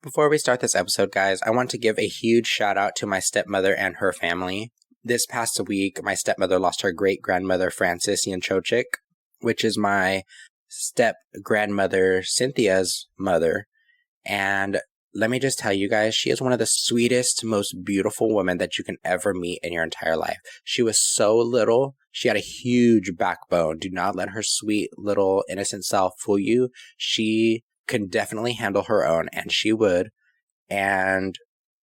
Before we start this episode, guys, I want to give a huge shout out to my stepmother and her family. This past week, my stepmother lost her great-grandmother, Frances Yanchochik, which is my step-grandmother, Cynthia's mother. And let me just tell you guys, she is one of the sweetest, most beautiful women that you can ever meet in your entire life. She was so little. She had a huge backbone. Do not let her sweet, little, innocent self fool you. She can definitely handle her own, and she would. And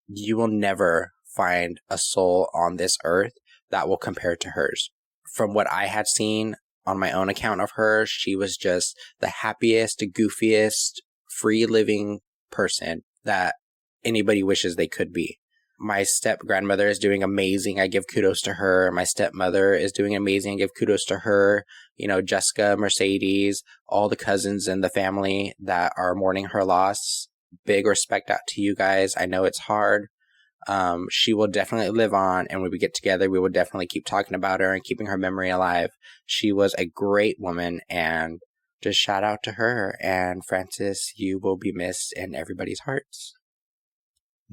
you will never find a soul on this earth that will compare to hers. From what I had seen on my own account of her, she was just the happiest, goofiest, free-living person that anybody wishes they could be. My step-grandmother is doing amazing. I give kudos to her. My stepmother is doing amazing. I give kudos to her. You know, Jessica, Mercedes, all the cousins in the family that are mourning her loss. Big respect out to you guys. I know it's hard. She will definitely live on, and when we get together, we will definitely keep talking about her and keeping her memory alive. She was a great woman, and just shout out to her. And Frances, you will be missed in everybody's hearts.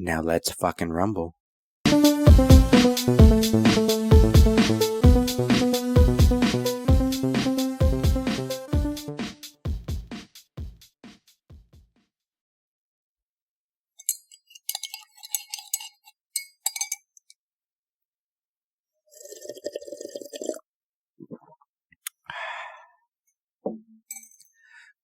Now let's fucking rumble.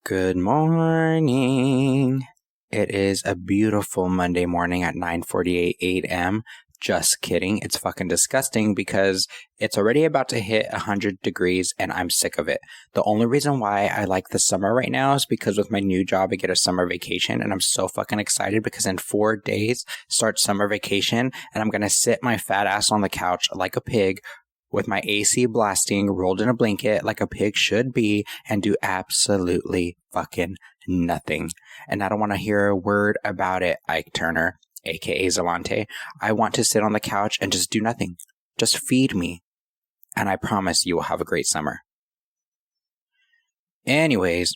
Good morning. It is a beautiful Monday morning at 9:48 a.m. Just kidding. It's fucking disgusting because it's already about to hit 100 degrees and I'm sick of it. The only reason why I like the summer right now is because with my new job, I get a summer vacation and I'm so fucking excited because in 4 days starts summer vacation and I'm going to sit my fat ass on the couch like a pig with my AC blasting, rolled in a blanket like a pig should be, and do absolutely fucking nothing. And I don't want to hear a word about it, Ike Turner, aka Zalante. I want to sit on the couch and just do nothing. Just feed me. And I promise you will have a great summer. Anyways,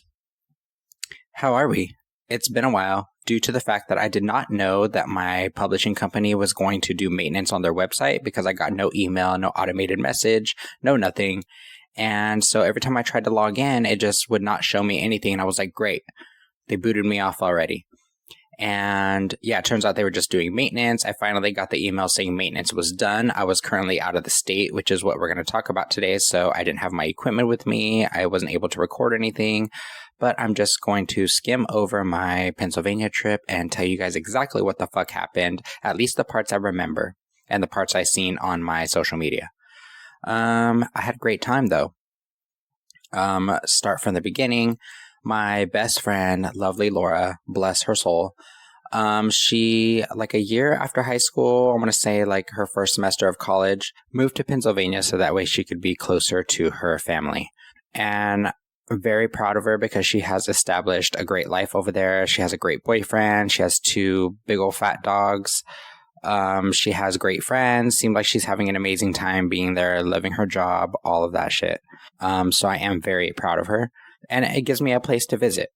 how are we? It's been a while. Due to the fact that I did not know that my publishing company was going to do maintenance on their website because I got no email, no automated message, no nothing. And so every time I tried to log in, it just would not show me anything. And I was like, great, they booted me off already. And yeah, it turns out they were just doing maintenance. I finally got the email saying maintenance was done. I was currently out of the state, which is what we're going to talk about today. So I didn't have my equipment with me. I wasn't able to record anything. But I'm just going to skim over my Pennsylvania trip and tell you guys exactly what the fuck happened, at least the parts I remember and the parts I seen on my social media. I had a great time, though. Start from the beginning. My best friend, lovely Laura, bless her soul, she, like a year after high school, I want to say like her first semester of college, moved to Pennsylvania so that way she could be closer to her family. And very proud of her because she has established a great life over there. She has a great boyfriend. She has 2 big old fat dogs. She has great friends. Seems like she's having an amazing time being there, loving her job, all of that shit. So I am very proud of her. And it gives me a place to visit.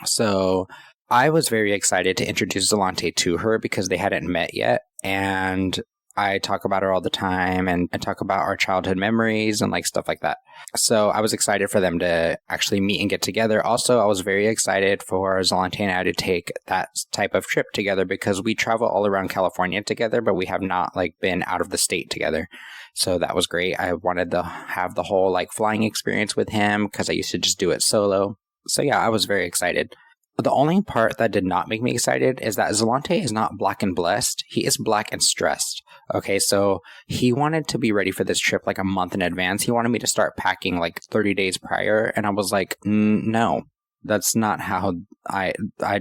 So I was very excited to introduce Zalante to her because they hadn't met yet. And I talk about her all the time and talk about our childhood memories and like stuff like that. So I was excited for them to actually meet and get together. Also, I was very excited for Zalante and I to take that type of trip together because we travel all around California together, but we have not like been out of the state together. So that was great. I wanted to have the whole like flying experience with him because I used to just do it solo. So yeah, I was very excited. The only part that did not make me excited is that Zalante is not black and blessed. He is black and stressed. Okay, so he wanted to be ready for this trip like a month in advance. He wanted me to start packing like 30 days prior. And I was like, no, that's not how I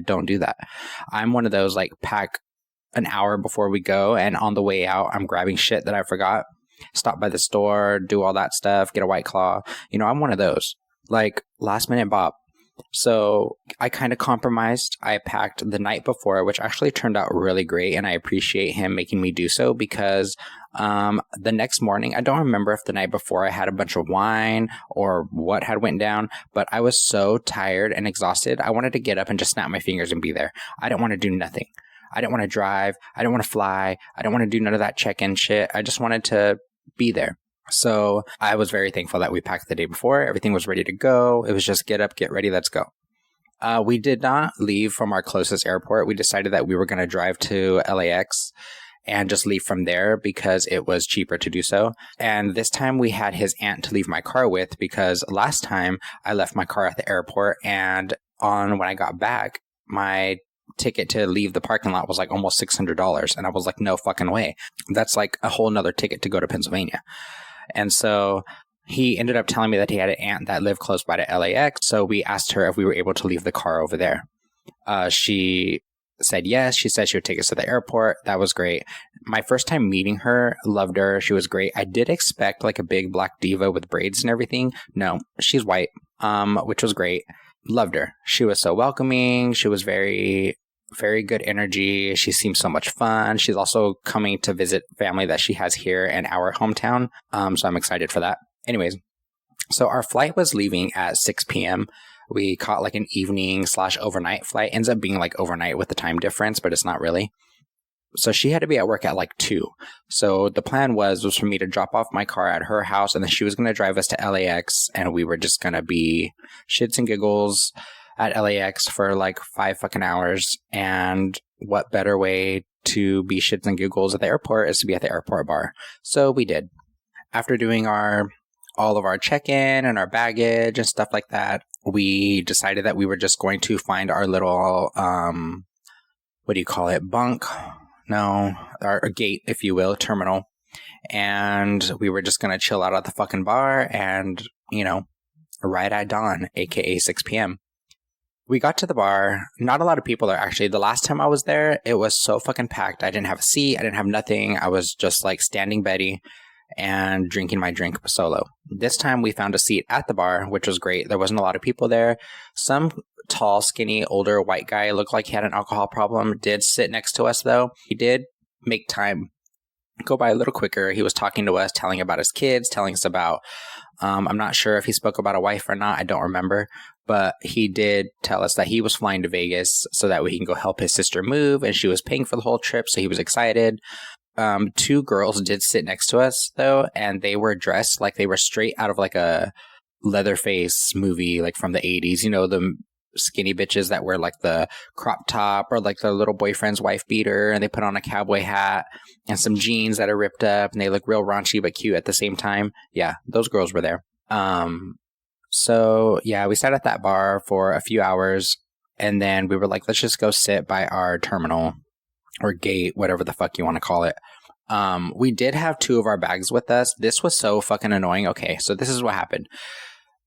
don't do that. I'm one of those like pack an hour before we go. And on the way out, I'm grabbing shit that I forgot. Stop by the store, do all that stuff, get a White Claw. You know, I'm one of those. Like last minute Bob. So I kind of compromised. I packed the night before, which actually turned out really great. And I appreciate him making me do so because The next morning, I don't remember if the night before I had a bunch of wine or what had went down, but I was so tired and exhausted. I wanted to get up and just snap my fingers and be there. I didn't want to do nothing. I didn't want to drive. I didn't want to fly. I didn't want to do none of that check-in shit. I just wanted to be there. So I was very thankful that we packed the day before. Everything was ready to go. It was just get up, get ready, let's go. We did not leave from our closest airport. We decided that we were going to drive to LAX and just leave from there because it was cheaper to do so. And this time we had his aunt to leave my car with because last time I left my car at the airport and when I got back, my ticket to leave the parking lot was like almost $600. And I was like, no fucking way. That's like a whole nother ticket to go to Pennsylvania. And so he ended up telling me that he had an aunt that lived close by to LAX. So we asked her if we were able to leave the car over there. She said yes. She said she would take us to the airport. That was great. My first time meeting her, loved her. She was great. I did expect like a big black diva with braids and everything. No, she's white, which was great. Loved her. She was so welcoming. She was very, very good energy. She seemed so much fun. She's also coming to visit family that she has here in our hometown. So I'm excited for that. Anyways, so our flight was leaving at 6 p.m. We caught like an evening / overnight flight. Ends up being like overnight with the time difference, but it's not really. So she had to be at work at like 2. So the plan was for me to drop off my car at her house, and then she was going to drive us to LAX, and we were just going to be shits and giggles at LAX for like 5 fucking hours. And what better way to be shits and giggles at the airport is to be at the airport bar. So we did. After doing all of our check-in and our baggage and stuff like that, we decided that we were just going to find our little, bunk? No, our gate, if you will, terminal. And we were just going to chill out at the fucking bar and, right at dawn, aka 6 p.m. We got to the bar. Not a lot of people there, actually. The last time I was there, it was so fucking packed. I didn't have a seat. I didn't have nothing. I was just like standing Betty and drinking my drink solo. This time we found a seat at the bar, which was great. There wasn't a lot of people there. Some tall, skinny, older white guy looked like he had an alcohol problem. Did sit next to us, though. He did make time go by a little quicker. He was talking to us, telling about his kids, telling us about, I'm not sure if he spoke about a wife or not. I don't remember. But he did tell us that he was flying to Vegas so that he can go help his sister move. And she was paying for the whole trip, so he was excited. 2 girls did sit next to us, though, and they were dressed like they were straight out of like a Leatherface movie, like from the 80s. The skinny bitches that wear like the crop top or like their little boyfriend's wife beater, and they put on a cowboy hat and some jeans that are ripped up, and they look real raunchy but cute at the same time. Yeah, those girls were there. So yeah, we sat at that bar for a few hours, and then we were like, let's just go sit by our terminal or gate, whatever the fuck you want to call it. We did have 2 of our bags with us. This was so fucking annoying. Okay, so this is what happened.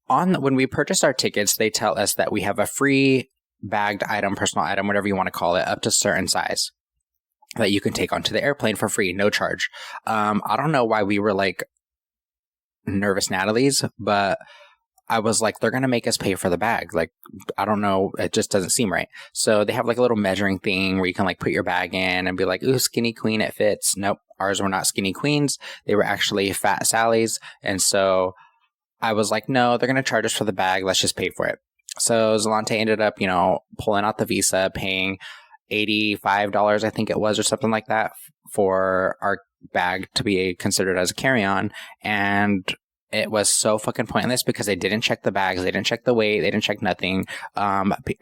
When we purchased our tickets, they tell us that we have a free bagged item, personal item, whatever you want to call it, up to a certain size that you can take onto the airplane for free, no charge. I don't know why we were like nervous Natalies, but I was like, they're going to make us pay for the bag. Like, I don't know. It just doesn't seem right. So they have like a little measuring thing where you can like put your bag in and be like, ooh, skinny queen, it fits. Nope. Ours were not skinny queens. They were actually fat Sallys. And so I was like, no, they're going to charge us for the bag. Let's just pay for it. So Zalante ended up, pulling out the Visa, paying $85, I think it was, or something like that, for our bag to be considered as a carry-on. And it was so fucking pointless because they didn't check the bags. They didn't check the weight. They didn't check nothing.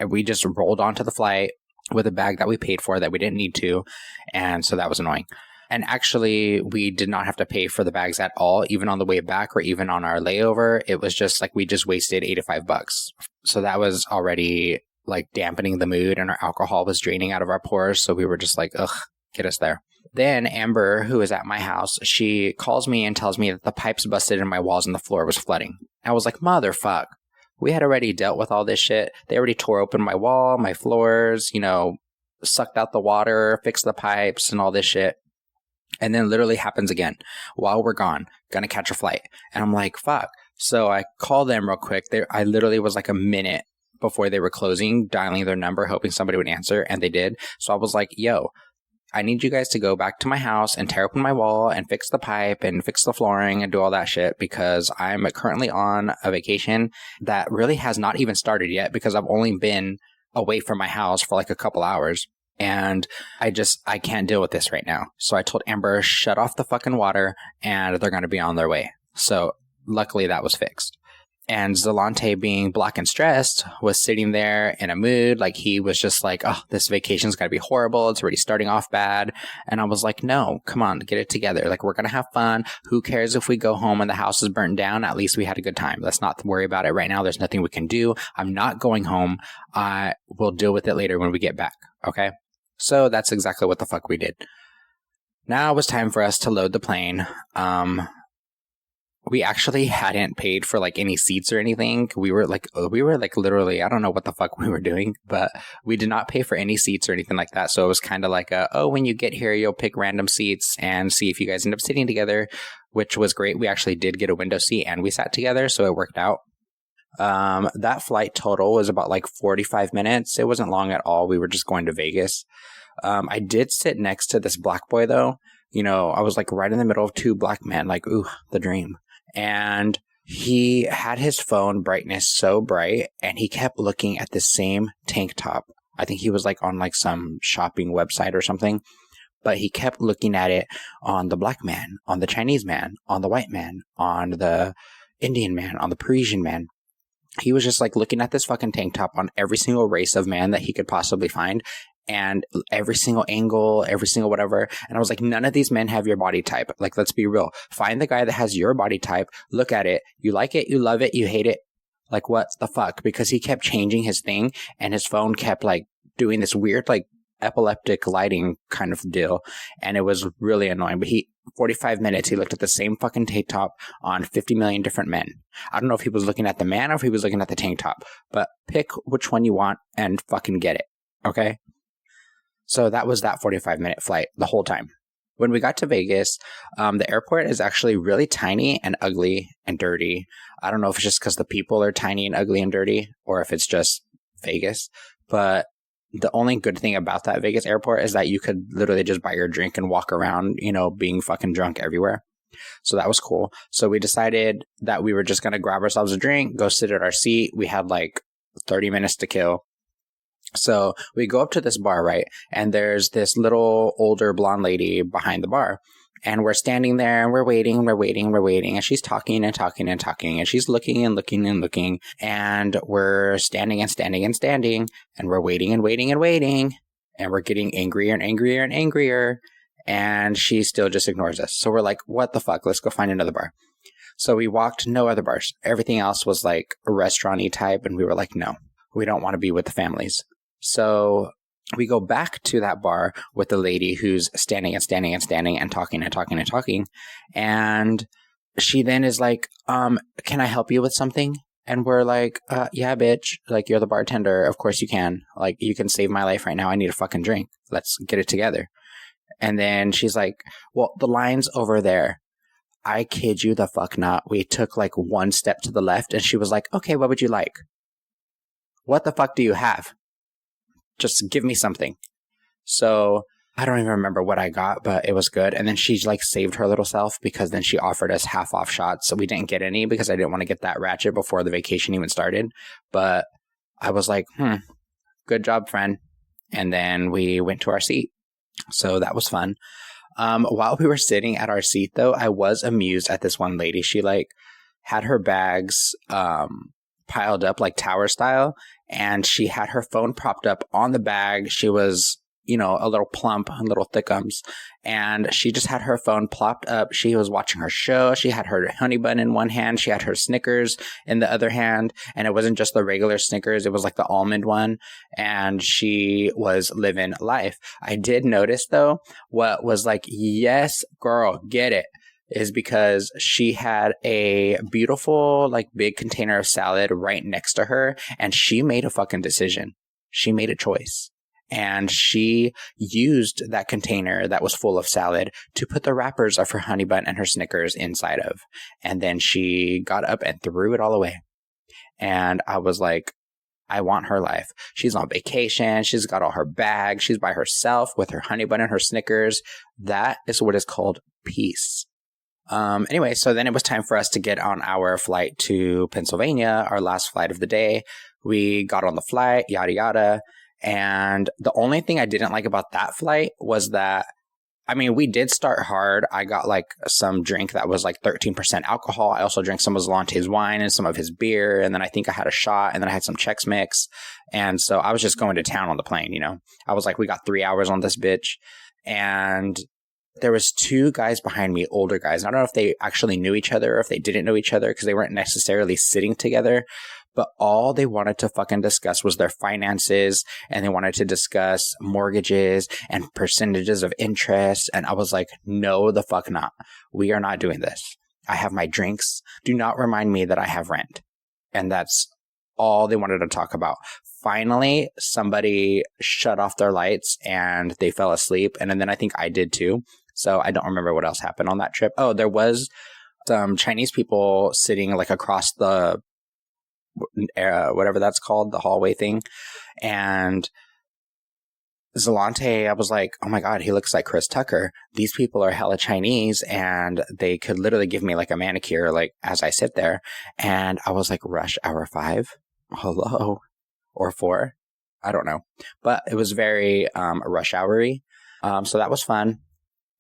We just rolled onto the flight with a bag that we paid for that we didn't need to. And so that was annoying. And actually, we did not have to pay for the bags at all, even on the way back or even on our layover. It was just like we just wasted $85. So that was already like dampening the mood, and our alcohol was draining out of our pores. So we were just like, ugh, get us there. Then Amber, who is at my house, she calls me and tells me that the pipes busted in my walls and the floor was flooding. I was like, motherfuck. We had already dealt with all this shit. They already tore open my wall, my floors, sucked out the water, fixed the pipes and all this shit. And then literally happens again while we're gone, gonna catch a flight. And I'm like, fuck. So I called them real quick. I literally was like a minute before they were closing, dialing their number, hoping somebody would answer, and they did. So I was like, yo, I need you guys to go back to my house and tear open my wall and fix the pipe and fix the flooring and do all that shit, because I'm currently on a vacation that really has not even started yet, because I've only been away from my house for like a couple hours. And I can't deal with this right now. So I told Amber, shut off the fucking water and they're going to be on their way. So luckily that was fixed. And Zalante, being black and stressed, was sitting there in a mood. Like, he was just like, oh, this vacation's going to be horrible. It's already starting off bad. And I was like, no, come on, get it together. Like, we're going to have fun. Who cares if we go home and the house is burnt down? At least we had a good time. Let's not worry about it right now. There's nothing we can do. I'm not going home. We'll deal with it later when we get back. Okay? So that's exactly what the fuck we did. Now it was time for us to load the plane. We actually hadn't paid for like any seats or anything. We were like literally, I don't know what the fuck we were doing, but we did not pay for any seats or anything like that. So it was kind of like when you get here, you'll pick random seats and see if you guys end up sitting together, which was great. We actually did get a window seat and we sat together, so it worked out. That flight total was about like 45 minutes. It wasn't long at all. We were just going to Vegas. I did sit next to this black boy though. You know, I was like right in the middle of two black men, like, ooh, the dream. And he had his phone brightness so bright and he kept looking at the same tank top. I think he was like on like some shopping website or something, but he kept looking at it on the black man, on the Chinese man, on the white man, on the Indian man, on the Parisian man. He was just like looking at this fucking tank top on every single race of man that he could possibly find. And every single angle, every single whatever. And I was like, none of these men have your body type. Like, let's be real. Find the guy that has your body type. Look at it. You like it. You love it. You hate it. Like, what the fuck? Because he kept changing his thing and his phone kept like doing this weird, like epileptic lighting kind of deal. And it was really annoying. But 45 minutes, he looked at the same fucking tank top on 50 million different men. I don't know if he was looking at the man or if he was looking at the tank top, but pick which one you want and fucking get it. Okay? So that was that 45-minute flight the whole time. When we got to Vegas, the airport is actually really tiny and ugly and dirty. I don't know if it's just because the people are tiny and ugly and dirty or if it's just Vegas. But the only good thing about that Vegas airport is that you could literally just buy your drink and walk around, you know, being fucking drunk everywhere. So that was cool. So we decided that we were just going to grab ourselves a drink, go sit at our seat. We had like 30 minutes to kill. So we go up to this bar, right? And there's this little older blonde lady behind the bar. And we're standing there and we're waiting. And she's talking and talking and talking. And she's looking and looking and looking. And we're standing and standing and standing. And we're waiting and waiting and waiting. And we're getting angrier and angrier and angrier. And she still just ignores us. So we're like, what the fuck? Let's go find another bar. So we walked no other bars. Everything else was like a restaurant-y type. And we were like, no, we don't want to be with the families. So we go back to that bar with the lady who's standing and standing and standing and talking and talking and talking. And she then is like, can I help you with something? And we're like, yeah, bitch. Like, you're the bartender. Of course you can. Like, you can save my life right now. I need a fucking drink. Let's get it together. And then she's like, well, the line's over there. I kid you the fuck not. We took like one step to the left and she was like, okay, what would you like? What the fuck do you have? Just give me something. So I don't even remember what I got, but it was good. And then she like saved her little self because then she offered us half off shots. So we didn't get any because I didn't want to get that ratchet before the vacation even started. But I was like, good job, friend. And then we went to our seat. So that was fun. While we were sitting at our seat, though, I was amused at this one lady. She like had her bags piled up like tower style. And she had her phone propped up on the bag. She was, you know, a little plump, a little thickums. And she just had her phone plopped up. She was watching her show. She had her honey bun in one hand. She had her Snickers in the other hand. And it wasn't just the regular Snickers. It was like the almond one. And she was living life. I did notice, though, what was like, yes, girl, get it, is because she had a beautiful, like, big container of salad right next to her, and she made a fucking decision. She made a choice. And she used that container that was full of salad to put the wrappers of her honey bun and her Snickers inside of. And then she got up and threw it all away. And I was like, I want her life. She's on vacation. She's got all her bags. She's by herself with her honey bun and her Snickers. That is what is called peace. Anyway, so then it was time for us to get on our flight to Pennsylvania, our last flight of the day. We got on the flight, yada, yada. And the only thing I didn't like about that flight was that, I mean, we did start hard. I got like some drink that was like 13% alcohol. I also drank some of Zelante's wine and some of his beer. And then I think I had a shot, and then I had some Chex Mix. And so I was just going to town on the plane, you know. I was like, we got 3 hours on this bitch. And there was 2 guys behind me, older guys. I don't know if they actually knew each other or if they didn't know each other because they weren't necessarily sitting together. But all they wanted to fucking discuss was their finances, and they wanted to discuss mortgages and percentages of interest. And I was like, no, the fuck not. We are not doing this. I have my drinks. Do not remind me that I have rent. And that's all they wanted to talk about. Finally, somebody shut off their lights and they fell asleep. And then I think I did too. So I don't remember what else happened on that trip. Oh, there was some Chinese people sitting like across the whatever that's called, the hallway thing. And Zelante, I was like, oh my God, he looks like Chris Tucker. These people are hella Chinese, and they could literally give me like a manicure, like as I sit there. And I was like, rush hour 5? Hello? Or 4? I don't know. But it was very rush hour-y. So that was fun.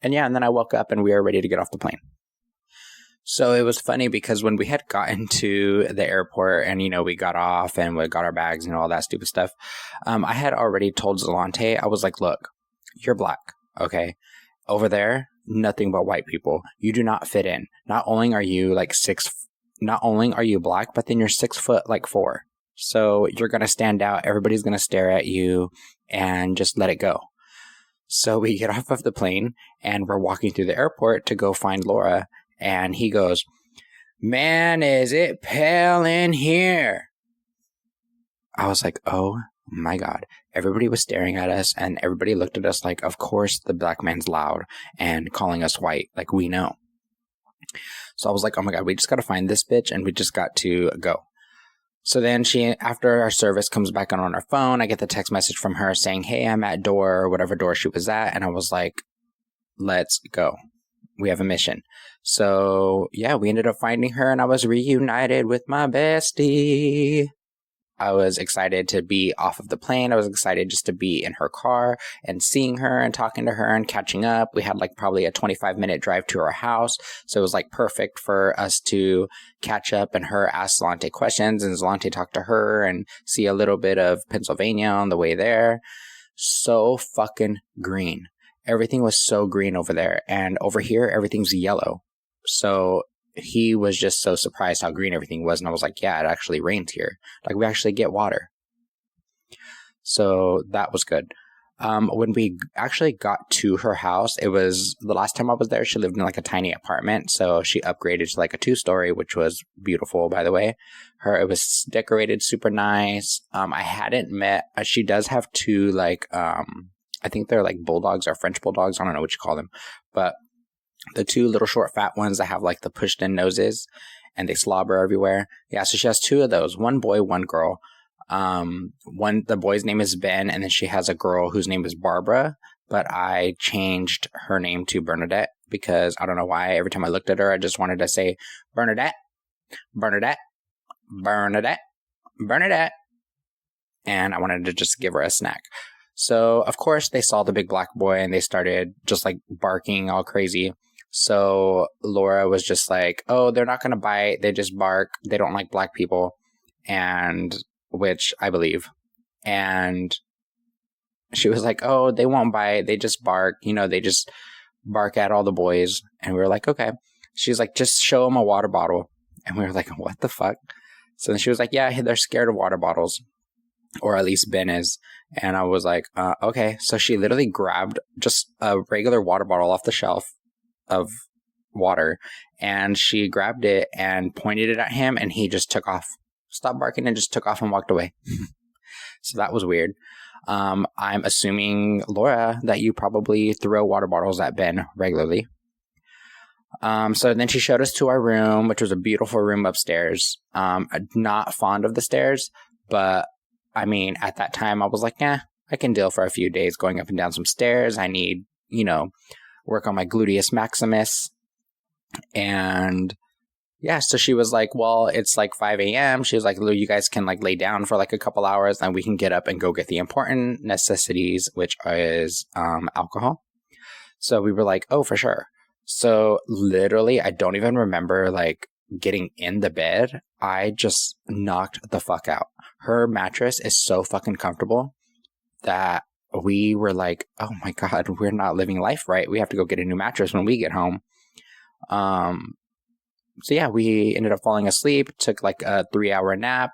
And yeah, and then I woke up and we were ready to get off the plane. So it was funny because when we had gotten to the airport and, you know, we got off and we got our bags and all that stupid stuff, I had already told Zelante, I was like, look, you're black, okay? Over there, nothing but white people. You do not fit in. Not only are you like not only are you black, but then you're 6'4". So you're going to stand out. Everybody's going to stare at you and just let it go. So we get off of the plane and we're walking through the airport to go find Laura. And he goes, man, is it pale in here? I was like, oh my God. Everybody was staring at us and everybody looked at us like, of course the black man's loud and calling us white. Like, we know. So I was like, oh my God, we just got to find this bitch and we just got to go. So then after our service, comes back on her phone. I get the text message from her saying, hey, I'm at door, whatever door she was at. And I was like, let's go. We have a mission. So yeah, we ended up finding her and I was reunited with my bestie. I was excited to be off of the plane. I was excited just to be in her car and seeing her and talking to her and catching up. We had like probably a 25-minute drive to her house. So it was like perfect for us to catch up and her ask Zelante questions and Zelante talk to her and see a little bit of Pennsylvania on the way there. So fucking green. Everything was so green over there. And over here, everything's yellow. So he was just so surprised how green everything was. And I was like, yeah, it actually rains here. Like, we actually get water. So that was good. When we actually got to her house, it was the last time I was there, she lived in like a tiny apartment. So she upgraded to like a 2-story, which was beautiful, by the way. It was decorated super nice. I hadn't met, she does have 2 like, I think they're like bulldogs or French bulldogs. I don't know what you call them, but the 2 little short fat ones that have like the pushed in noses and they slobber everywhere. Yeah. So she has 2 of those, 1 boy, 1 girl. The boy's name is Ben, and then she has a girl whose name is Barbara, but I changed her name to Bernadette because I don't know why. Every time I looked at her, I just wanted to say Bernadette, Bernadette, Bernadette, Bernadette. And I wanted to just give her a snack. So, of course, they saw the big black boy and they started just like barking all crazy. So Laura was just like, oh, they're not going to bite. They just bark. They don't like black people. And which I believe. And she was like, oh, they won't bite. They just bark. You know, they just bark at all the boys. And we were like, okay. She's like, just show them a water bottle. And we were like, what the fuck? So then she was like, yeah, they're scared of water bottles. Or at least Ben is. And I was like, okay. So she literally grabbed just a regular water bottle off the shelf of water. And she grabbed it and pointed it at him. And he just took off, stopped barking and just took off and walked away. So that was weird. I'm assuming, Laura, that you probably throw water bottles at Ben regularly. So then she showed us to our room, which was a beautiful room upstairs. I'm not fond of the stairs, but I mean, at that time, I was like, I can deal for a few days going up and down some stairs. I need, work on my gluteus maximus. And yeah, so she was like, well, it's like 5 a.m. She was like, you guys can like lay down for like a couple hours and we can get up and go get the important necessities, which is alcohol. So we were like, oh, for sure. So literally, I don't even remember like getting in the bed. I just knocked the fuck out. Her mattress is so fucking comfortable that we were like, oh my God, we're not living life right. We have to go get a new mattress when we get home. So yeah, we ended up falling asleep, took like a 3-hour nap,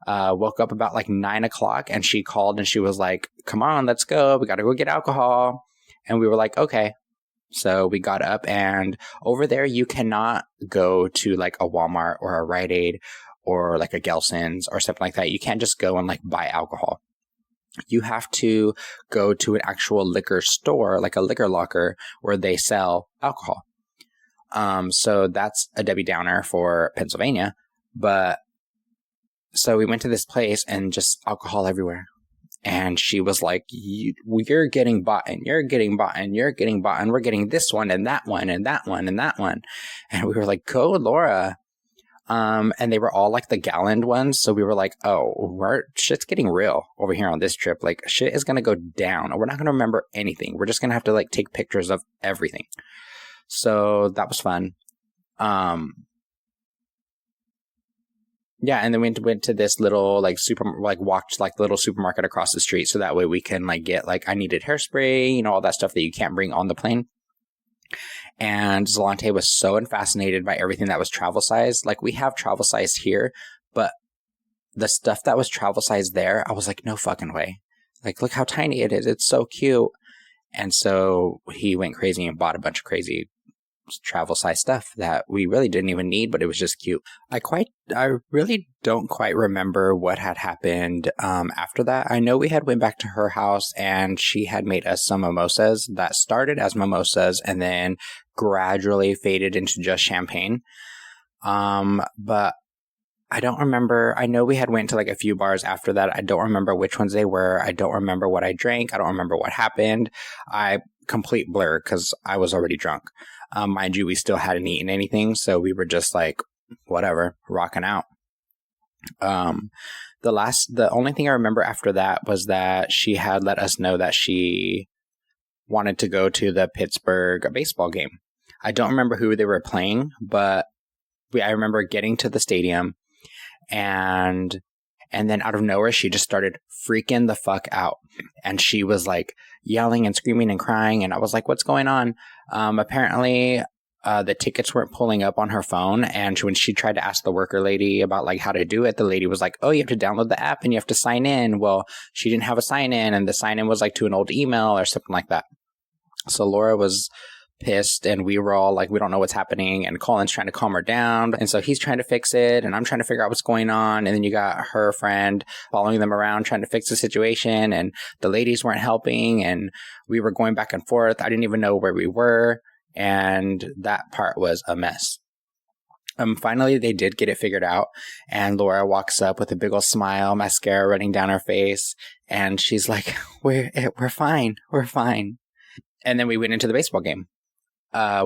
woke up about like 9 o'clock, and she called and she was like, come on, let's go. We got to go get alcohol. And we were like, okay. So we got up, and over there, you cannot go to like a Walmart or a Rite Aid or like a Gelson's or something like that. You can't just go and like buy alcohol. You have to go to an actual liquor store, like a liquor locker, where they sell alcohol. So that's a Debbie Downer for Pennsylvania. But so we went to this place and just alcohol everywhere. And she was like, you're getting bought and you're getting bought and you're getting bought and we're getting this one and that one and that one and that one. And we were like, go, Laura. And they were all like the galloned ones. So we were like, oh, shit's getting real over here on this trip. Like shit is going to go down. We're not going to remember anything. We're just going to have to like take pictures of everything. So that was fun. Yeah, and then we went to this little walked like little supermarket across the street, so that way we can like get like I needed hairspray, all that stuff that you can't bring on the plane. And Zalante was so fascinated by everything that was travel size. Like we have travel size here, but the stuff that was travel size there, I was like, no fucking way. Like, look how tiny it is. It's so cute. And so he went crazy and bought a bunch of crazy travel size stuff that we really didn't even need, but it was just cute. I really don't quite remember what had happened after that. I know we had went back to her house and she had made us some mimosas that started as mimosas and then gradually faded into just champagne. But I don't remember. I know we had went to like a few bars after that. I don't remember which ones they were. I don't remember what I drank. I don't remember what happened. I complete blur because I was already drunk. Mind you, we still hadn't eaten anything, so we were just like, whatever, rocking out. The only thing I remember after that was that she had let us know that she wanted to go to the Pittsburgh baseball game. I don't remember who they were playing, but I remember getting to the stadium, and then out of nowhere, she just started freaking the fuck out. And she was like yelling and screaming and crying. And I was like, what's going on? Apparently, the tickets weren't pulling up on her phone. And when she tried to ask the worker lady about like how to do it, the lady was like, oh, you have to download the app and you have to sign in. Well, she didn't have a sign in, and the sign in was like to an old email or something like that. So Laura was pissed, and we were all like, we don't know what's happening, and Colin's trying to calm her down, and so he's trying to fix it, and I'm trying to figure out what's going on, and then you got her friend following them around trying to fix the situation, and the ladies weren't helping, and we were going back and forth. I didn't even know where we were, and that part was a mess. Finally, they did get it figured out, and Laura walks up with a big old smile, mascara running down her face, and she's like, we're fine, we're fine. And then we went into the baseball game.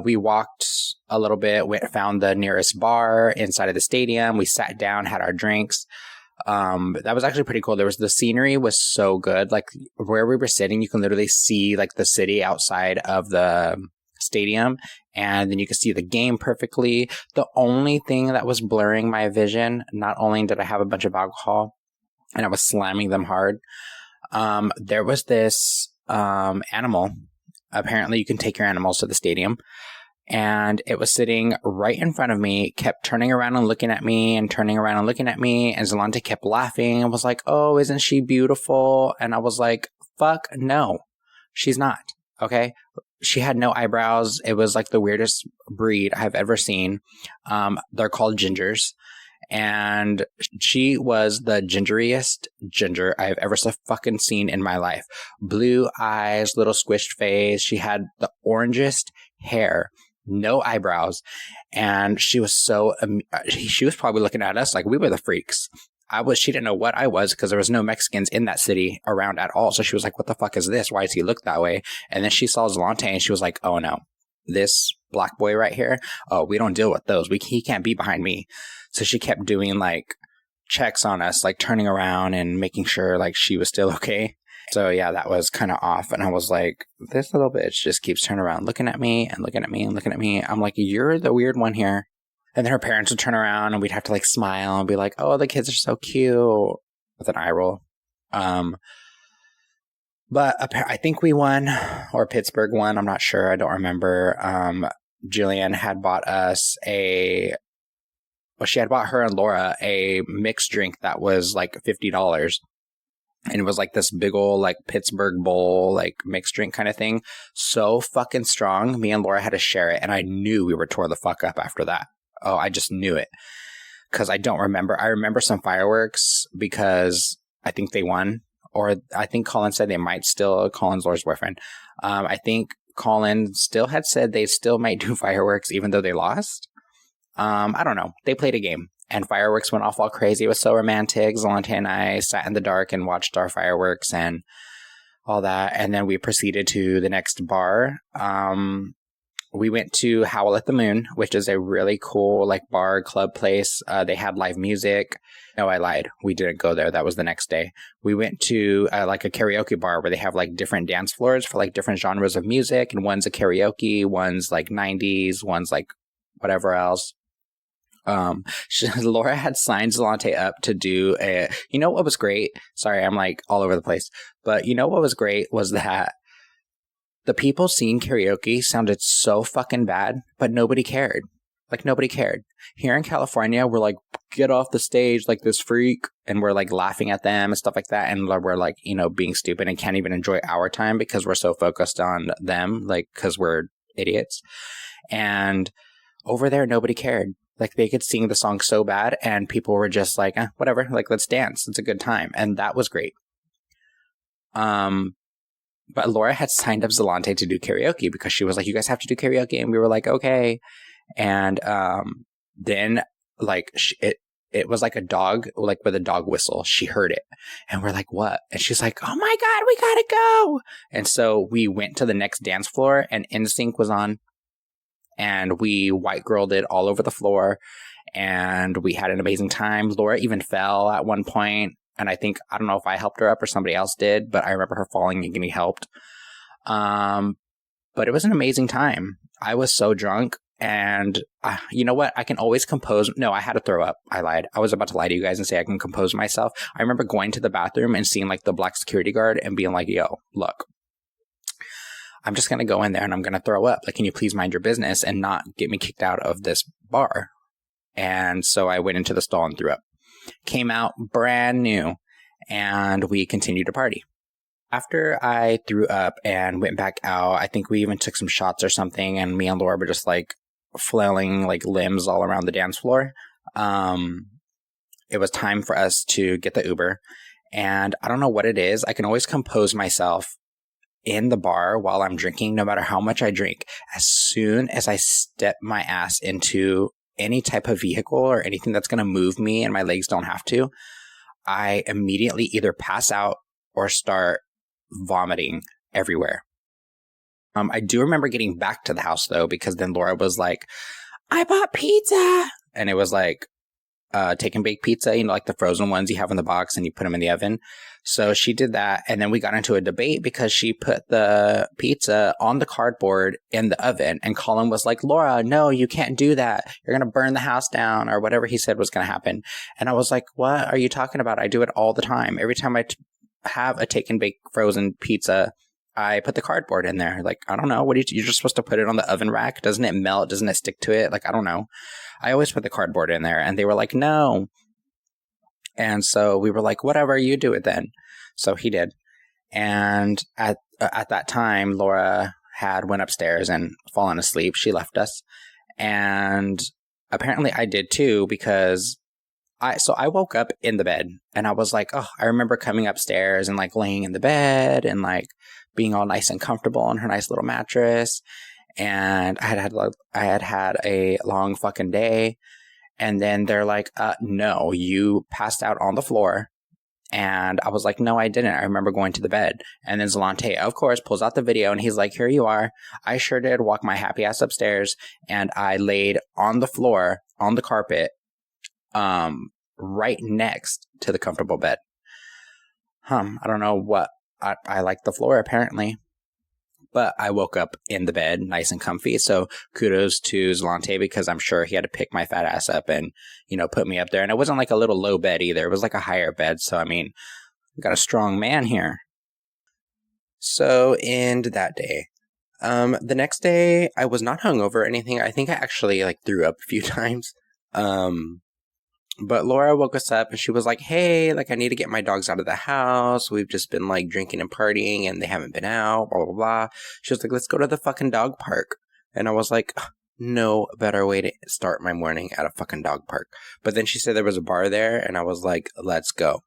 We walked a little bit, found the nearest bar inside of the stadium. We sat down, had our drinks. That was actually pretty cool. The scenery was so good. Like where we were sitting, you can literally see like the city outside of the stadium, and then you can see the game perfectly. The only thing that was blurring my vision, not only did I have a bunch of alcohol and I was slamming them hard, there was this animal. Apparently, you can take your animals to the stadium, and it was sitting right in front of me, kept turning around and looking at me and turning around and looking at me, and Zalante kept laughing and was like, oh, isn't she beautiful? And I was like, fuck no, she's not, okay? She had no eyebrows. It was like the weirdest breed I've ever seen. They're called gingers. And she was the gingeriest ginger I've ever fucking seen in my life. Blue eyes, little squished face. She had the orangest hair, no eyebrows. And she was she was probably looking at us like we were the freaks. She didn't know what I was because there was no Mexicans in that city around at all. So she was like, what the fuck is this? Why does he look that way? And then she saw Zalante and she was like, oh no, this black boy right here. Oh, we don't deal with those. He can't be behind me. So she kept doing like checks on us, like turning around and making sure like she was still okay. So yeah, that was kind of off. And I was like, this little bitch just keeps turning around, looking at me and looking at me and looking at me. I'm like, you're the weird one here. And then her parents would turn around and we'd have to like smile and be like, oh, the kids are so cute with an eye roll. But I think we won, or Pittsburgh won. I'm not sure. I don't remember. Jillian had bought us she had bought her and Laura a mixed drink that was like $50. And it was like this big old like Pittsburgh bowl, like mixed drink kind of thing. So fucking strong. Me and Laura had to share it. And I knew we were tore the fuck up after that. Oh, I just knew it. Because I don't remember. I remember some fireworks because I think they won. Or I think Colin said they might still, Colin's Laura's boyfriend. I think Colin still had said they still might do fireworks even though they lost. I don't know. They played a game and fireworks went off all crazy. It was so romantic. Zalante and I sat in the dark and watched our fireworks and all that. And then we proceeded to the next bar. We went to Howl at the Moon, which is a really cool like bar club place. They had live music. No, I lied. We didn't go there. That was the next day. We went to like a karaoke bar where they have like different dance floors for like different genres of music. And one's a karaoke, one's like 90s, one's like whatever else. Laura had signed Zalante up to do you know what was great? Sorry, I'm like all over the place. But you know what was great was that the people singing karaoke sounded so fucking bad, but nobody cared. Like nobody cared. Here in California, we're like, get off the stage like this freak. And we're like laughing at them and stuff like that. And we're like, you know, being stupid and can't even enjoy our time because we're so focused on them, like, because we're idiots. And over there, nobody cared. Like they could sing the song so bad and people were just like, whatever, like let's dance. It's a good time. And that was great. But Laura had signed up Zalante to do karaoke because she was like, you guys have to do karaoke. And we were like, okay. And then like it was like a dog, like with a dog whistle. She heard it. And we're like, what? And she's like, oh my God, we gotta go. And so we went to the next dance floor and NSYNC was on. And we white girled it all over the floor. And we had an amazing time. Laura even fell at one point. And I don't know if I helped her up or somebody else did, but I remember her falling and getting helped. But it was an amazing time. I was so drunk. And you know what? I can always compose. No, I had to throw up. I lied. I was about to lie to you guys and say I can compose myself. I remember going to the bathroom and seeing like the black security guard and being like, yo, look. I'm just going to go in there and I'm going to throw up. Like, can you please mind your business and not get me kicked out of this bar? And so I went into the stall and threw up. Came out brand new and we continued to party. After I threw up and went back out, I think we even took some shots or something and me and Laura were just like flailing like limbs all around the dance floor. It was time for us to get the Uber and I don't know what it is. I can always compose myself in the bar while I'm drinking, no matter how much I drink. As soon as I step my ass into any type of vehicle or anything that's going to move me and my legs don't have to, I immediately either pass out or start vomiting everywhere. I do remember getting back to the house though, because then Laura was like, I bought pizza. And it was like take and bake pizza, you know, like the frozen ones you have in the box and you put them in the oven. So she did that. And then we got into a debate because she put the pizza on the cardboard in the oven. And Colin was like, Laura, no, you can't do that. You're going to burn the house down or whatever he said was going to happen. And I was like, what are you talking about? I do it all the time. Every time I have a take and bake frozen pizza, I put the cardboard in there. Like, I don't know. You're just supposed to put it on the oven rack. Doesn't it melt? Doesn't it stick to it? Like, I don't know. I always put the cardboard in there. And they were like, no. And so we were like, whatever, you do it then. So he did. And at that time, Laura had went upstairs and fallen asleep. She left us. And apparently I did too, because I woke up in the bed and I was like, oh, I remember coming upstairs and like laying in the bed and like being all nice and comfortable on her nice little mattress. And I had had a long fucking day. And then they're like, no, you passed out on the floor. And I was like, no, I didn't. I remember going to the bed. And then Zalante, of course, pulls out the video and he's like, here you are. I sure did walk my happy ass upstairs and I laid on the floor, on the carpet, right next to the comfortable bed. I don't know what. I like the floor, apparently. But I woke up in the bed, nice and comfy. So kudos to Zalante because I'm sure he had to pick my fat ass up and, put me up there. And it wasn't like a little low bed either. It was like a higher bed. So, I mean, got a strong man here. So, end that day. The next day, I was not hungover or anything. I think I actually threw up a few times. But Laura woke us up and she was like, hey, I need to get my dogs out of the house. We've just been drinking and partying and they haven't been out, blah, blah, blah. She was like, let's go to the fucking dog park. And I was like, no better way to start my morning at a fucking dog park. But then she said there was a bar there and I was like, let's go.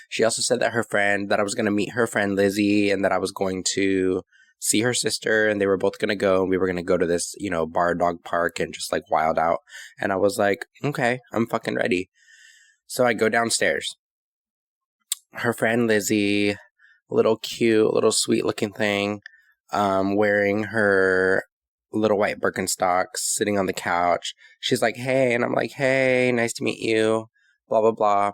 She also said that I was going to meet her friend Lizzie and that I was going to see her sister and they were both going to go and we were going to go to this, bar dog park and just wild out. And I was like, okay, I'm fucking ready. So I go downstairs. Her friend Lizzie, little cute, little sweet looking thing, wearing her little white Birkenstocks, sitting on the couch. She's like, hey, and I'm like, hey, nice to meet you, blah, blah, blah.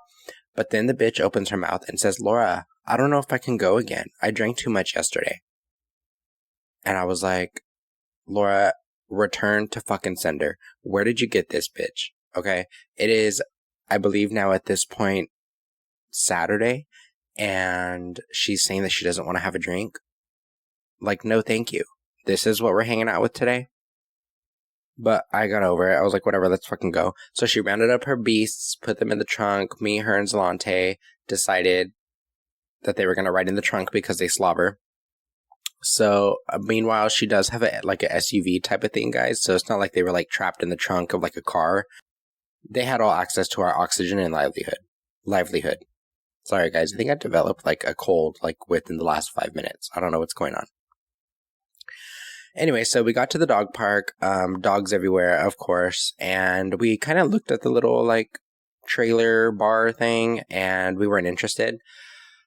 But then the bitch opens her mouth and says, Laura, I don't know if I can go again. I drank too much yesterday. And I was like, Laura, return to fucking sender. Where did you get this, bitch? Okay. It is, I believe now at this point, Saturday. And she's saying that she doesn't want to have a drink. No, thank you. This is what we're hanging out with today. But I got over it. I was like, whatever, let's fucking go. So she rounded up her beasts, put them in the trunk. Me, her, and Zalante decided that they were going to ride in the trunk because they slobber. So, meanwhile, she does have a SUV type of thing, guys. So it's not like they were trapped in the trunk of a car. They had all access to our oxygen and livelihood. Sorry, guys. I think I developed a cold within the last 5 minutes. I don't know what's going on. Anyway, so we got to the dog park. Dogs everywhere, of course. And we kind of looked at the little trailer bar thing and we weren't interested.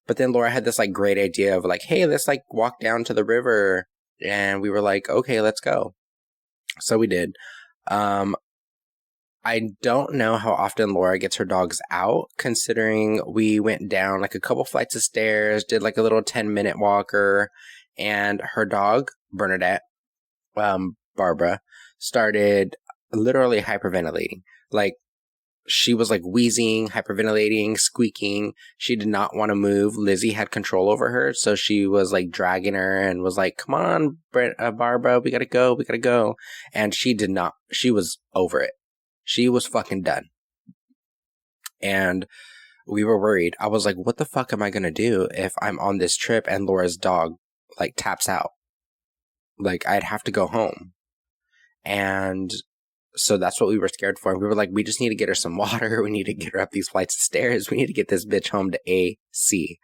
But then Laura had this great idea of hey, let's walk down to the river. And we were like, okay, let's go. So we did. I don't know how often Laura gets her dogs out, considering we went down a couple flights of stairs, did a little 10-minute walker, and her dog, Bernadette, Barbara, started literally hyperventilating. She was wheezing, hyperventilating, squeaking. She did not want to move. Lizzie had control over her. So she was dragging her and was like, come on, Barbara, we gotta go. And she did not. She was over it. She was fucking done. And we were worried. I was like, what the fuck am I going to do if I'm on this trip and Laura's dog taps out? I'd have to go home. And so that's what we were scared for. We were like, we just need to get her some water. We need to get her up these flights of stairs. We need to get this bitch home to AC.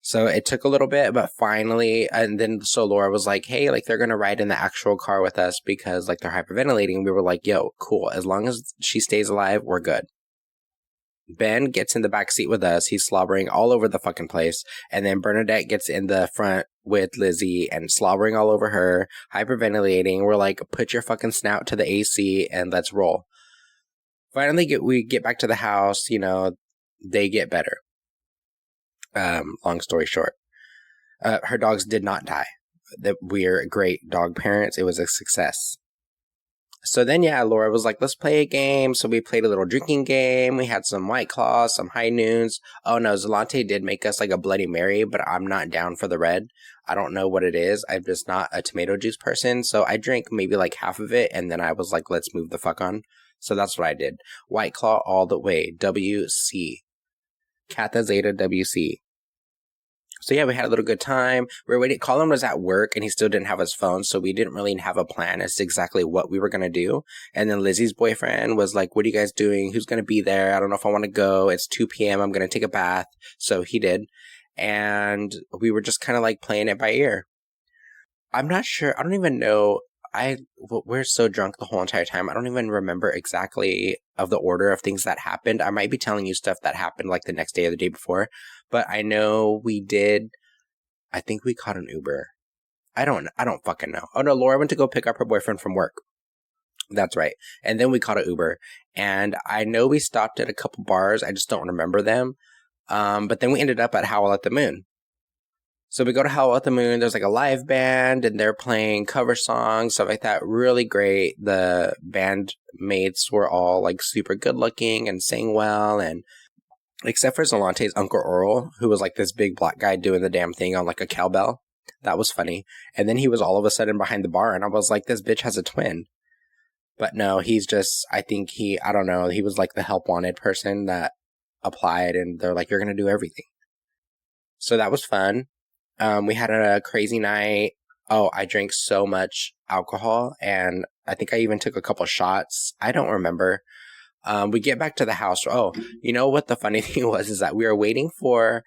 So it took a little bit, but finally, and then so Laura was like, hey, they're going to ride in the actual car with us because they're hyperventilating. We were like, yo, cool. As long as she stays alive, we're good. Ben gets in the back seat with us. He's slobbering all over the fucking place. And then Bernadette gets in the front with Lizzie and slobbering all over her, hyperventilating. We're like, put your fucking snout to the AC and let's roll. Finally, we get back to the house. They get better. Long story short, her dogs did not die. We're great dog parents. It was a success. So then, Laura was like, let's play a game. So we played a little drinking game. We had some White Claws, some High Noons. Oh, no, Zalante did make us a Bloody Mary, but I'm not down for the red. I don't know what it is. I'm just not a tomato juice person. So I drank maybe half of it, and then I was like, let's move the fuck on. So that's what I did. White Claw all the way. WC. Kappa Zeta WC. So we had a little good time. We were waiting. Colin was at work and he still didn't have his phone, so we didn't really have a plan as to exactly what we were going to do. And then Lizzie's boyfriend was like, what are you guys doing? Who's going to be there? I don't know if I want to go. It's 2 p.m. I'm going to take a bath. So he did. And we were just kind of playing it by ear. I'm not sure. I don't even know. we're so drunk the whole entire time. I don't even remember exactly of the order of things that happened. I might be telling you stuff that happened like the next day or the day before, but I know I think we caught an Uber. I don't fucking know. Oh no, Laura went to go pick up her boyfriend from work. That's right. And then we caught an Uber. And I know we stopped at a couple bars. I just don't remember them. But then we ended up at Howl at the Moon. So we go to Howl at the Moon. There's like a live band and they're playing cover songs, stuff like that. Really great. The bandmates were all like super good looking and sang well. And except for Zolante's Uncle Earl, who was like this big black guy doing the damn thing on like a cowbell. That was funny. And then he was all of a sudden behind the bar and I was like, this bitch has a twin. But no, he's just, I don't know, he was like the help wanted person that applied and they're like, you're going to do everything. So that was fun. We had a crazy night. Oh, I drank so much alcohol and I think I even took a couple shots. I don't remember. We get back to the house. Oh, you know what the funny thing was is that we were waiting for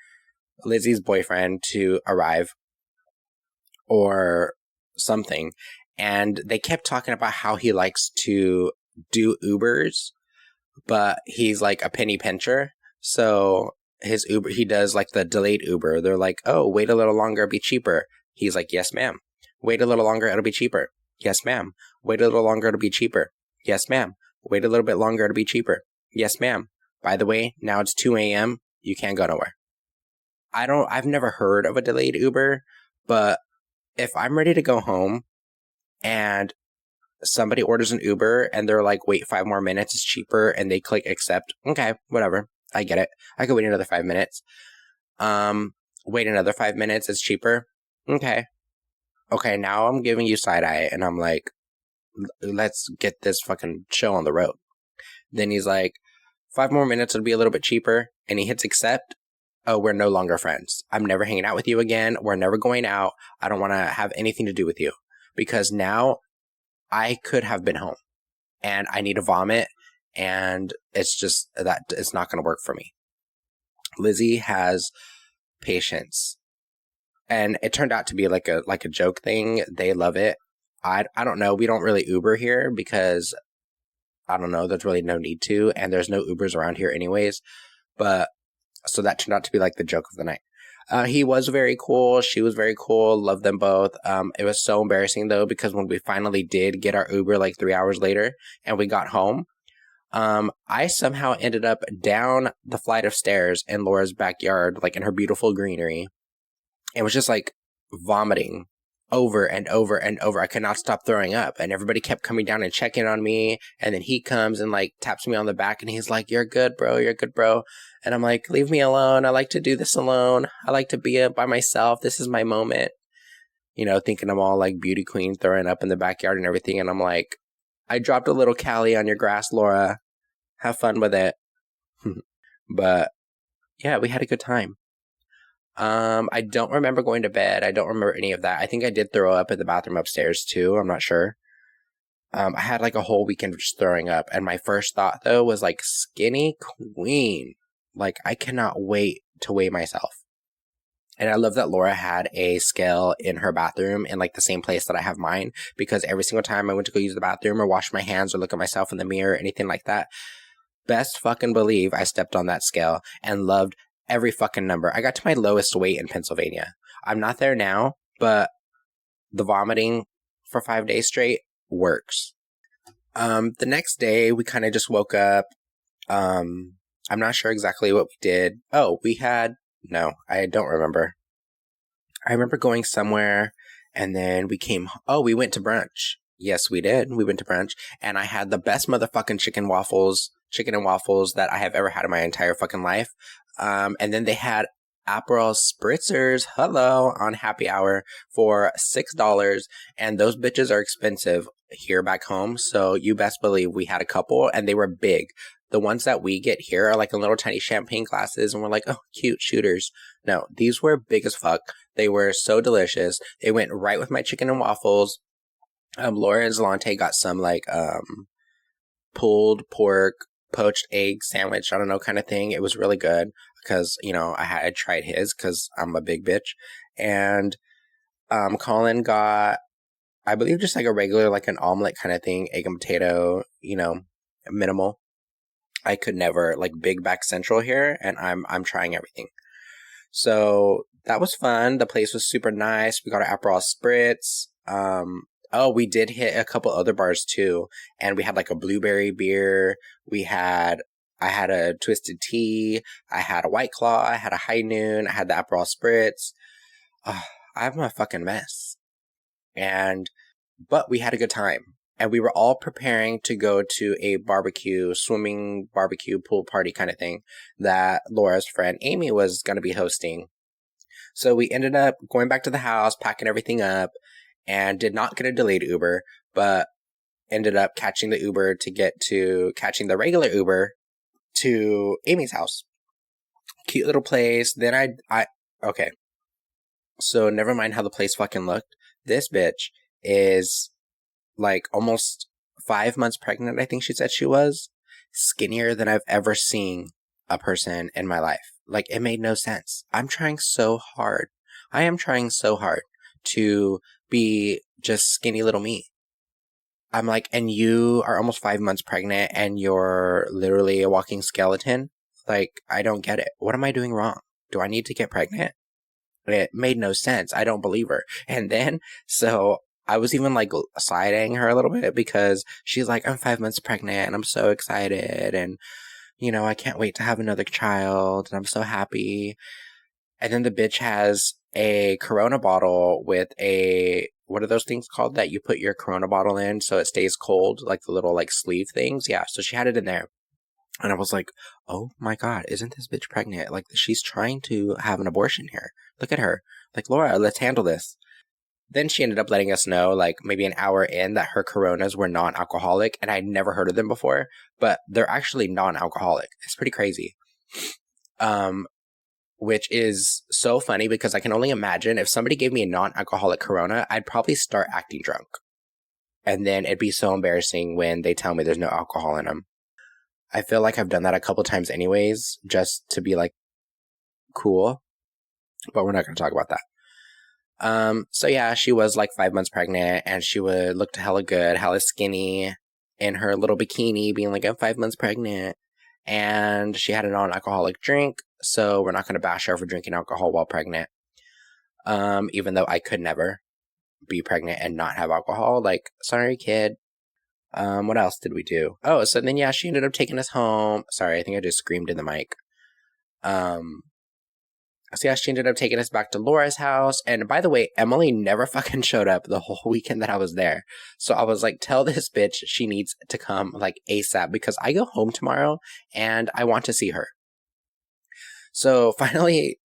Lizzie's boyfriend to arrive or something. And they kept talking about how he likes to do Ubers, but he's like a penny pincher. So his Uber, he does like the delayed Uber. They're like, oh, wait a little longer, it'll be cheaper. He's like, yes, ma'am. Wait a little longer, it'll be cheaper. Yes, ma'am. Wait a little longer, it'll be cheaper. Yes, ma'am. Wait a little bit longer, it'll be cheaper. Yes, ma'am. By the way, now it's 2 a.m. You can't go nowhere. I've never heard of a delayed Uber, but if I'm ready to go home, and somebody orders an Uber and they're like, wait 5 more minutes, it's cheaper, and they click accept. Okay, whatever. I get it. I could wait another 5 minutes. Wait another 5 minutes, it's cheaper. Okay. Okay, now I'm giving you side eye and I'm like, let's get this fucking show on the road. Then he's like, 5 more minutes, it'll be a little bit cheaper. And he hits accept. Oh, we're no longer friends. I'm never hanging out with you again. We're never going out. I don't want to have anything to do with you. Because now I could have been home and I need to vomit and it's just that it's not going to work for me. Lizzie has patience and it turned out to be like a joke thing. They love it. I don't know. We don't really Uber here because I don't know. There's really no need to. And there's no Ubers around here anyways. But so that turned out to be like the joke of the night. He was very cool. She was very cool. Loved them both. It was so embarrassing though, because when we finally did get our Uber like 3 hours later and we got home, I somehow ended up down the flight of stairs in Laura's backyard, like in her beautiful greenery. And was just like vomiting over and over and over. I could not stop throwing up and everybody kept coming down and checking on me. And then he comes and like taps me on the back and he's like, you're good, bro. You're good, bro. And I'm like, leave me alone. I like to do this alone. I like to be by myself. This is my moment. You know, thinking I'm all like beauty queen throwing up in the backyard and everything. And I'm like, I dropped a little Cali on your grass, Laura. Have fun with it. But yeah, we had a good time. I don't remember going to bed. I don't remember any of that. I think I did throw up in the bathroom upstairs too. I'm not sure. I had like a whole weekend of just throwing up. And my first thought though was like, skinny queen. Like I cannot wait to weigh myself. And I love that Laura had a scale in her bathroom in like the same place that I have mine, because every single time I went to go use the bathroom or wash my hands or look at myself in the mirror or anything like that, best fucking believe I stepped on that scale and loved every fucking number. I got to my lowest weight in Pennsylvania. I'm not there now, but the vomiting for 5 days straight works. The next day we kind of just woke up. I'm not sure exactly what we did. Oh, no, I don't remember. I remember going somewhere and then we went to brunch. Yes, we did. We went to brunch and I had the best motherfucking chicken and waffles that I have ever had in my entire fucking life. And then they had Aperol spritzers, on happy hour for $6. And those bitches are expensive here back home. So you best believe we had a couple and they were big. The ones that we get here are like in little tiny champagne glasses and we're like, oh, cute shooters. No, these were big as fuck. They were so delicious. They went right with my chicken and waffles. Laura and Zalante got some like pulled pork, poached egg sandwich, I don't know, kind of thing. It was really good because, you know, I had tried his because I'm a big bitch. And Colin got I believe just like a regular, like an omelet kind of thing, egg and potato, minimal. I could never like Big Back Central here, and I'm trying everything. So that was fun. The place was super nice. We got an Aperol Spritz. We did hit a couple other bars too, and we had like a blueberry beer. I had a twisted tea. I had a White Claw. I had a High Noon. I had the Aperol Spritz. I'm a fucking mess. But we had a good time. And we were all preparing to go to a swimming barbecue pool party kind of thing that Laura's friend Amy was going to be hosting. So we ended up going back to the house, packing everything up, and did not get a delayed Uber, but ended up catching the regular Uber to Amy's house. Cute little place. Then okay. So never mind how the place fucking looked. This bitch is like almost 5 months pregnant, I think she said she was. Skinnier than I've ever seen a person in my life. Like, it made no sense. I'm trying so hard. I am trying so hard to be just skinny little me. I'm like, and you are almost 5 months pregnant and you're literally a walking skeleton? Like, I don't get it. What am I doing wrong? Do I need to get pregnant? It made no sense. I don't believe her. And then, so I was even like side-eyeing her a little bit because she's like, I'm 5 months pregnant and I'm so excited. And, I can't wait to have another child and I'm so happy. And then the bitch has a Corona bottle with what are those things called that you put your Corona bottle in so it stays cold? Like the little like sleeve things. Yeah. So she had it in there. And I was like, oh my God, isn't this bitch pregnant? Like, she's trying to have an abortion here. Look at her. Like, Laura, let's handle this. Then she ended up letting us know, like, maybe an hour in, that her Coronas were non-alcoholic. And I'd never heard of them before, but they're actually non-alcoholic. It's pretty crazy. Which is so funny because I can only imagine if somebody gave me a non-alcoholic Corona, I'd probably start acting drunk. And then it'd be so embarrassing when they tell me there's no alcohol in them. I feel like I've done that a couple times anyways, just to be like, cool. But we're not going to talk about that. So yeah, she was like 5 months pregnant and she looked hella good, hella skinny in her little bikini being like, I'm 5 months pregnant. And she had a non-alcoholic drink. So we're not going to bash her for drinking alcohol while pregnant. Even though I could never be pregnant and not have alcohol. Like, sorry, kid. What else did we do? Oh, so then, yeah, she ended up taking us home. Sorry, I think I just screamed in the mic. So yeah, she ended up taking us back to Laura's house. And by the way, Emily never fucking showed up the whole weekend that I was there. So I was like, tell this bitch she needs to come like ASAP because I go home tomorrow and I want to see her. So finally,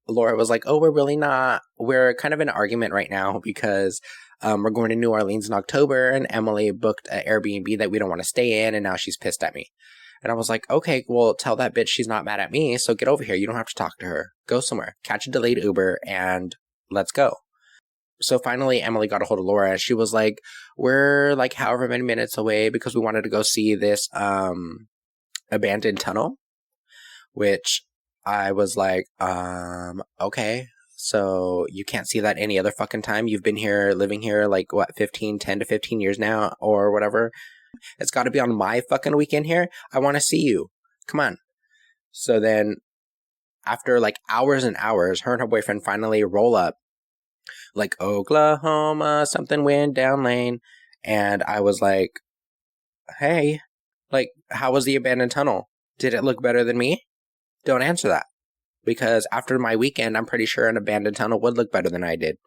Laura was like, oh, we're kind of in an argument right now because we're going to New Orleans in October and Emily booked an Airbnb that we don't want to stay in and now she's pissed at me. And I was like, okay, well, tell that bitch she's not mad at me, so get over here. You don't have to talk to her. Go somewhere. Catch a delayed Uber and let's go. So finally, Emily got a hold of Laura and she was like, we're like however many minutes away because we wanted to go see this abandoned tunnel, which I was like, okay. So you can't see that any other fucking time? You've been here, living here, like, 10 to 15 years now or whatever? It's got to be on my fucking weekend here. I want to see you. Come on. So then after like hours and hours, her and her boyfriend finally roll up like Oklahoma, something went down lane. And I was like, hey, like, how was the abandoned tunnel? Did it look better than me? Don't answer that. Because after my weekend, I'm pretty sure an abandoned tunnel would look better than I did.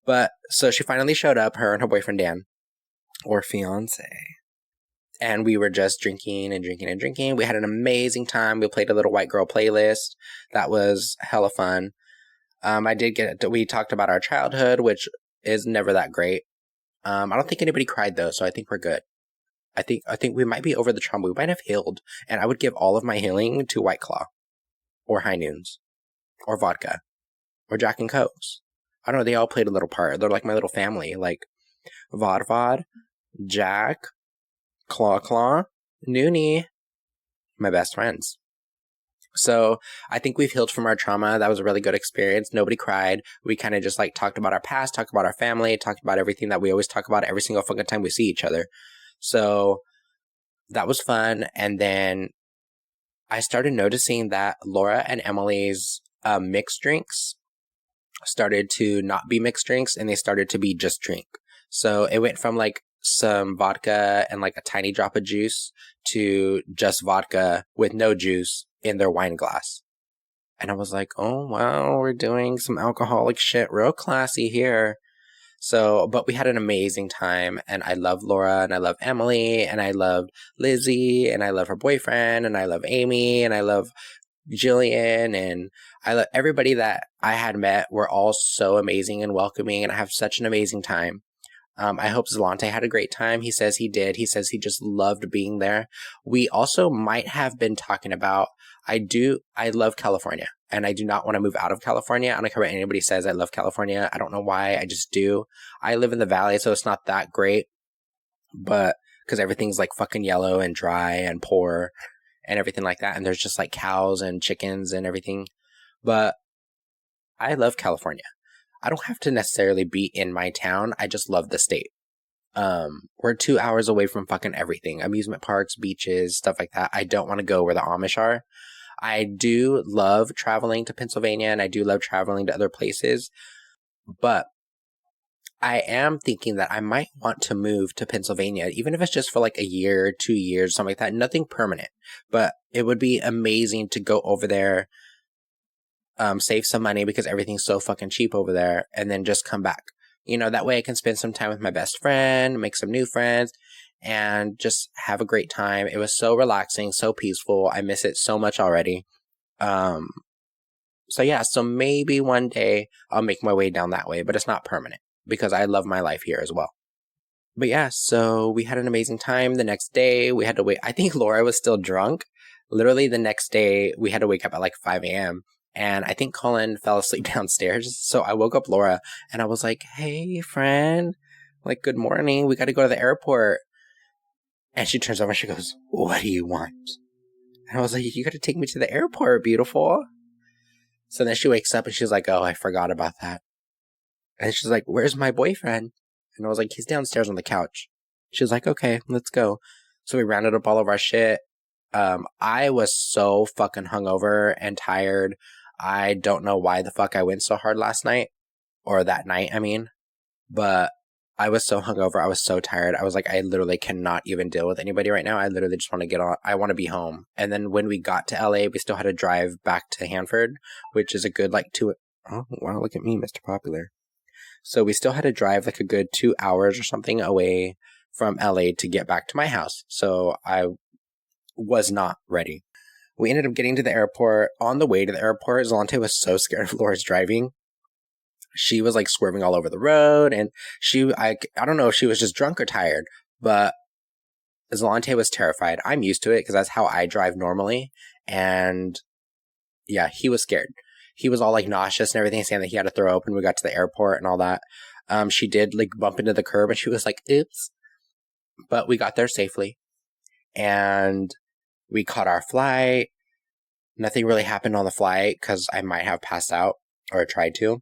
But so she finally showed up, her and her boyfriend Dan. Or fiance. And we were just drinking and drinking and drinking. We had an amazing time. We played a little white girl playlist. That was hella fun. We talked about our childhood, which is never that great. I don't think anybody cried though, so I think we're good. I think we might be over the trauma. We might have healed. And I would give all of my healing to White Claw. Or High Noons. Or vodka. Or Jack and Cokes. I don't know, they all played a little part. They're like my little family. Like, Vod, Jack, Claw, Noonie, my best friends. So I think we've healed from our trauma. That was a really good experience. Nobody cried. We kind of just like talked about our past, talked about our family, talked about everything that we always talk about every single fucking time we see each other. So that was fun. And then I started noticing that Laura and Emily's mixed drinks started to not be mixed drinks, and they started to be just drink. So it went from like some vodka and like a tiny drop of juice to just vodka with no juice in their wine glass. And I was like, oh, wow, we're doing some alcoholic shit real classy here. So, but we had an amazing time, and I love Laura, and I love Emily, and I love Lizzie, and I love her boyfriend, and I love Amy, and I love Jillian, and I love everybody that I had met were all so amazing and welcoming, and I have such an amazing time. I hope Zalante had a great time. He says he did. He says he just loved being there. We also might have been talking about, I love California, and I do not want to move out of California. I don't care what anybody says. I love California. I don't know why. I just do. I live in the valley, so it's not that great, but because everything's like fucking yellow and dry and poor and everything like that. And there's just like cows and chickens and everything. But I love California. I don't have to necessarily be in my town. I just love the state. We're 2 hours away from fucking everything. Amusement parks, beaches, stuff like that. I don't want to go where the Amish are. I do love traveling to Pennsylvania, and I do love traveling to other places. But I am thinking that I might want to move to Pennsylvania, even if it's just for like a year, 2 years, something like that. Nothing permanent. But it would be amazing to go over there, save some money because everything's so fucking cheap over there, and then just come back. You know, that way I can spend some time with my best friend, make some new friends, and just have a great time. It was so relaxing, so peaceful. I miss it so much already. So yeah, so maybe one day I'll make my way down that way, but it's not permanent because I love my life here as well. But yeah, so we had an amazing time. The next day we had to wait. I think Laura was still drunk. Literally the next day we had to wake up at like 5 a.m. And I think Colin fell asleep downstairs. So I woke up Laura and I was like, hey, friend, like, good morning. We got to go to the airport. And she turns over and she goes, what do you want? And I was like, you got to take me to the airport, beautiful. So then she wakes up and she's like, oh, I forgot about that. And she's like, where's my boyfriend? And I was like, he's downstairs on the couch. She was like, okay, let's go. So we rounded up all of our shit. I was so fucking hungover and tired. I don't know why the fuck I went so hard last night, or that night, I mean, but I was so hungover. I was so tired. I was like, I literally cannot even deal with anybody right now. I literally just want to get on. I want to be home. And then when we got to LA, we still had to drive back to Hanford, which is a good like 2. Oh, wow, look at me, Mr. Popular. So we still had to drive like a good 2 hours or something away from LA to get back to my house. So I was not ready. We ended up getting to the airport. On the way to the airport, Zalante was so scared of Laura's driving. She was like swerving all over the road, and I don't know if she was just drunk or tired, but Zalante was terrified. I'm used to it because that's how I drive normally. And yeah, he was scared. He was all like nauseous and everything, saying that he had to throw up when we got to the airport and all that. She did like bump into the curb and she was like, oops. But we got there safely. And we caught our flight. Nothing really happened on the flight because I might have passed out or tried to.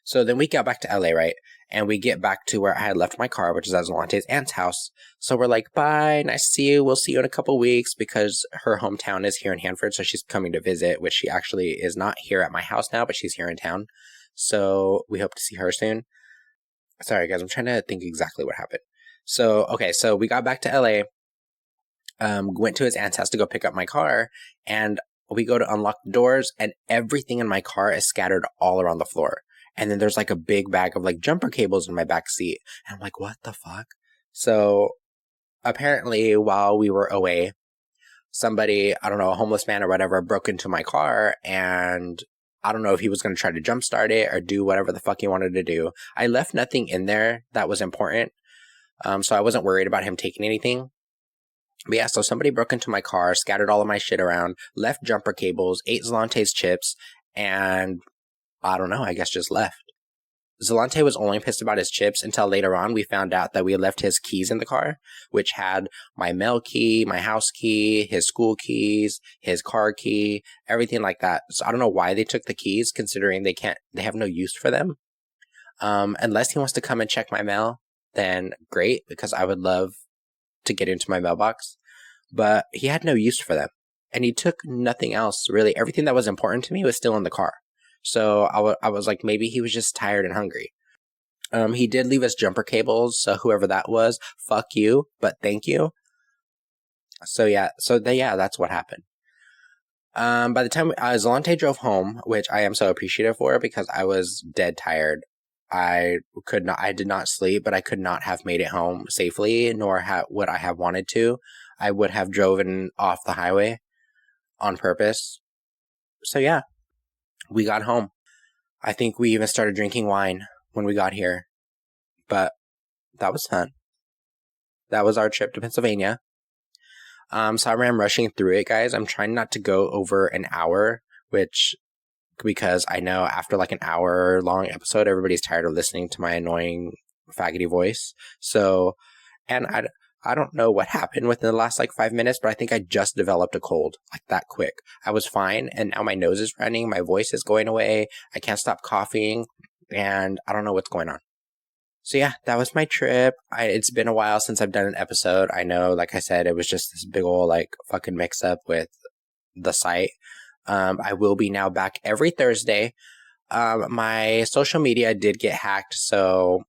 So then we got back to LA, right? And we get back to where I had left my car, which is at Zolante's aunt's house. So we're like, bye, nice to see you. We'll see you in a couple weeks because her hometown is here in Hanford. So she's coming to visit, which she actually is not here at my house now, but she's here in town. So we hope to see her soon. Sorry, guys, I'm trying to think exactly what happened. So, okay, so we got back to LA. Went to his aunt's house to go pick up my car, and we go to unlock the doors, and everything in my car is scattered all around the floor. And then there's like a big bag of like jumper cables in my back seat. And I'm like, what the fuck? So apparently while we were away, somebody, I don't know, a homeless man or whatever, broke into my car, and I don't know if he was going to try to jumpstart it or do whatever the fuck he wanted to do. I left nothing in there that was important. So I wasn't worried about him taking anything. But yeah, so somebody broke into my car, scattered all of my shit around, left jumper cables, ate Zolante's chips, and I don't know, I guess just left. Zalante was only pissed about his chips until later on we found out that we had left his keys in the car, which had my mail key, my house key, his school keys, his car key, everything like that. So I don't know why they took the keys, considering they have no use for them. Unless he wants to come and check my mail, then great, because I would love to get into my mailbox. But he had no use for them. And he took nothing else, really. Everything that was important to me was still in the car. So I was like, maybe he was just tired and hungry. He did leave us jumper cables, so whoever that was, fuck you, but thank you. So that's what happened. By the time Zalante drove home, which I am so appreciative for, because I was dead tired. I did not sleep, but I could not have made it home safely, nor would I have wanted to. I would have driven off the highway on purpose. So yeah, we got home. I think we even started drinking wine when we got here, but that was fun. That was our trip to Pennsylvania. Sorry I'm rushing through it, guys. I'm trying not to go over an hour, because I know after like an hour long episode, everybody's tired of listening to my annoying faggoty voice. So, and I don't know what happened within the last like 5 minutes, but I think I just developed a cold like that quick. I was fine, and now my nose is running, my voice is going away, I can't stop coughing, and I don't know what's going on. So yeah, that was my trip. It's been a while since I've done an episode. I know, like I said, it was just this big old like fucking mix up with the site. I will be now back every Thursday. My social media did get hacked, so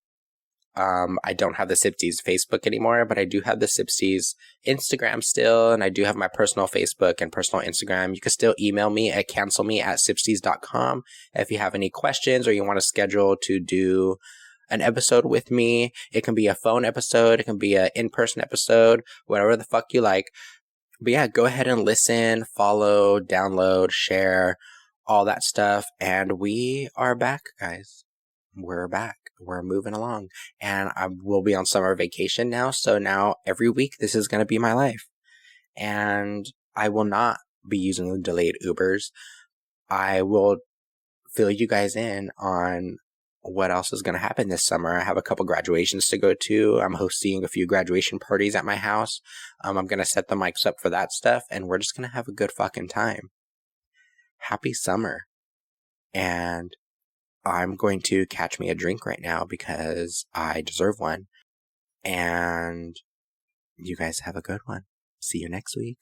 I don't have the Sipsies Facebook anymore, but I do have the Sipsies Instagram still, and I do have my personal Facebook and personal Instagram. You can still email me at cancelme@sipsies.com if you have any questions or you want to schedule to do an episode with me. It can be a phone episode, it can be an in-person episode, whatever the fuck you like. But yeah, go ahead and listen, follow, download, share, all that stuff. And we are back, guys. We're back. We're moving along. And I will be on summer vacation now. So now every week, this is going to be my life. And I will not be using the delayed Ubers. I will fill you guys in on what else is going to happen this summer. I have a couple graduations to go to. I'm hosting a few graduation parties at my house. I'm going to set the mics up for that stuff, and we're just going to have a good fucking time. Happy summer. And I'm going to catch me a drink right now because I deserve one. And you guys have a good one. See you next week.